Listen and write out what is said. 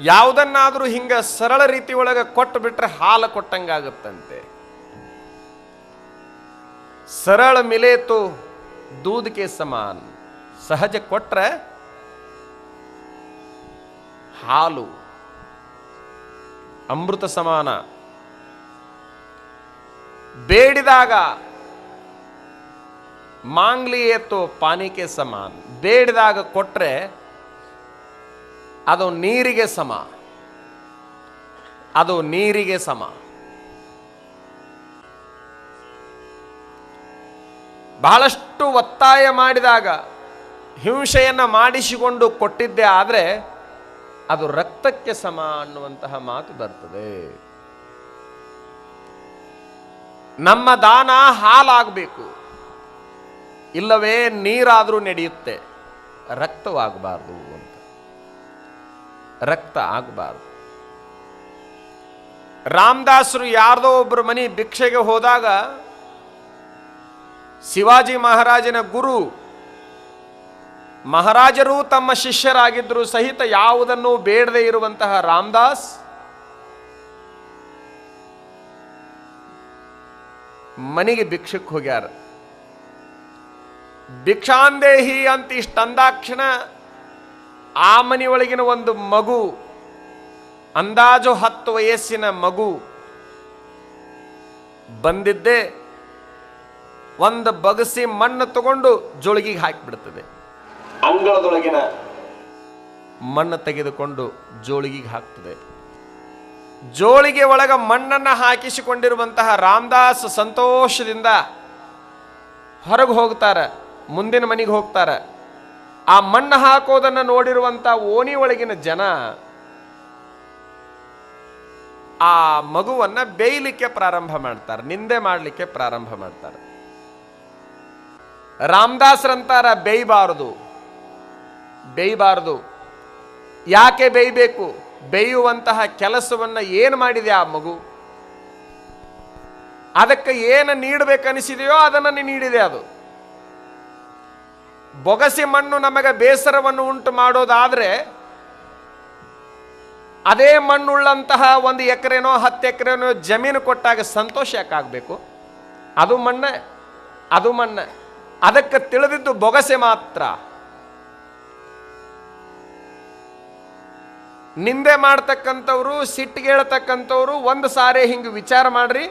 ಯಾವುದನ್ನಾದರೂ ಹಿಂಗ ಸರಳ ರೀತಿ ಒಳಗೆ ಕೊಟ್ಟು ಬಿಟ್ರೆ ಹಾಲು ಕೊಟ್ಟಂಗಾಗುತ್ತಂತೆ. ಸರಳ ಮಿಲೇತು ದೂದ್ಗೆ ಸಮಾನ್, ಸಹಜ ಕೊಟ್ರೆ ಹಾಲು ಅಮೃತ ಸಮಾನ. ಬೇಡಿದಾಗ ಮಾಂಗ್ಲಿಯೇತು ಪಾನಿಕೆ ಸಮಾನ್, ಬೇಡಿದಾಗ ಕೊಟ್ರೆ ಅದು ನೀರಿಗೆ ಸಮ, ಅದು ನೀರಿಗೆ ಸಮ. ಬಹಳಷ್ಟು ಒತ್ತಾಯ ಮಾಡಿದಾಗ ಹಿಂಸೆಯನ್ನು ಮಾಡಿಸಿಕೊಂಡು ಕೊಟ್ಟಿದ್ದೆ ಆದರೆ ಅದು ರಕ್ತಕ್ಕೆ ಸಮ ಅನ್ನುವಂತಹ ಮಾತು ಬರ್ತದೆ. ನಮ್ಮ ದಾನ ಹಾಲಾಗಬೇಕು, ಇಲ್ಲವೇ ನೀರಾದರೂ ನಡೆಯುತ್ತೆ, ರಕ್ತವಾಗಬಾರ್ದು ಅಂತ. ರಕ್ತ ಆಗಬಾರ್ದು. ರಾಮದಾಸರು ಯಾರ್ದೋ ಒಬ್ಬರು ಮನೆ ಭಿಕ್ಷೆಗೆ ಹೋದಾಗ ಶಿವಾಜಿ ಮಹಾರಾಜನ ಗುರು ಮಹಾರಾಜರು ತಮ್ಮ ಶಿಷ್ಯರಾಗಿದ್ದರೂ ಸಹಿತ ಯಾವುದನ್ನು ಬೇಡದೇ ಇರುವಂತಹ ರಾಮದಾಸ್ ಮನೆಗೆ ಭಿಕ್ಷಕ್ಕೆ ಹೋಗ್ಯಾರ. ಭಿಕ್ಷಾಂದೇಹಿ ಅಂತ ಇಷ್ಟಂದಾಕ್ಷಣ ಆ ಮನೆಯೊಳಗಿನ ಒಂದು ಮಗು, ಅಂದಾಜು 10 ವಯಸ್ಸಿನ ಮಗು ಬಂದಿದ್ದೆ ಒಂದು ಬಗಸಿ ಮಣ್ಣು ತಗೊಂಡು ಜೋಳಿಗೆಗೆ ಹಾಕಿಬಿಡ್ತದೆ. ಅಂಗಳದೊಳಗಿನ ಮಣ್ಣು ತೆಗೆದುಕೊಂಡು ಜೋಳಿಗೆಗೆ ಹಾಕ್ತದೆ. ಜೋಳಿಗೆ ಒಳಗ ಮಣ್ಣನ್ನು ಹಾಕಿಸಿಕೊಂಡಿರುವಂತಹ ರಾಮದಾಸ್ ಸಂತೋಷದಿಂದ ಹೊರಗೆ ಹೋಗ್ತಾರೆ, ಮುಂದಿನ ಮನೆಗೆ ಹೋಗ್ತಾರೆ. ಆ ಮಣ್ಣು ಹಾಕೋದನ್ನು ನೋಡಿರುವಂಥ ಓಣಿ ಒಳಗಿನ ಜನ ಆ ಮಗುವನ್ನ ಬೇಯಲಿಕ್ಕೆ ಪ್ರಾರಂಭ ಮಾಡ್ತಾರೆ, ನಿಂದೆ ಮಾಡಲಿಕ್ಕೆ ಪ್ರಾರಂಭ ಮಾಡ್ತಾರೆ. ರಾಮದಾಸರಂತಾರ ಬೇಯಬಾರದು, ಬೇಯಬಾರದು. ಯಾಕೆ ಬೇಯಬೇಕು? ಬೇಯುವಂತಹ ಕೆಲಸವನ್ನು ಏನು ಮಾಡಿದೆ ಆ ಮಗು? ಅದಕ್ಕೆ ಏನು ನೀಡಬೇಕನಿಸಿದೆಯೋ ಅದನ್ನು ನೀಡಿದೆ. ಅದು ಬೊಗಸಿ ಮಣ್ಣು ನಮಗೆ ಬೇಸರವನ್ನು ಉಂಟು ಮಾಡೋದಾದ್ರೆ ಅದೇ ಮಣ್ಣುಳ್ಳಂತಹ 1 ಎಕರೆನೋ 10 ಎಕರೆನೋ ಜಮೀನು ಕೊಟ್ಟಾಗ ಸಂತೋಷ ಯಾಕಾಗಬೇಕು? ಅದು ಮಣ್ಣ, ಅದು ಮಣ್ಣ. ಅದಕ್ಕೆ ತಿಳಿದಿದ್ದು ಬೊಗಸೆ ಮಾತ್ರ. ನಿಂದೆ ಮಾಡ್ತಕ್ಕಂಥವ್ರು, ಸಿಟ್ಟಿಗೆ ಹೇಳ್ತಕ್ಕಂಥವ್ರು ಒಂದು ಸಾರಿ ಹಿಂಗೆ ವಿಚಾರ ಮಾಡ್ರಿ,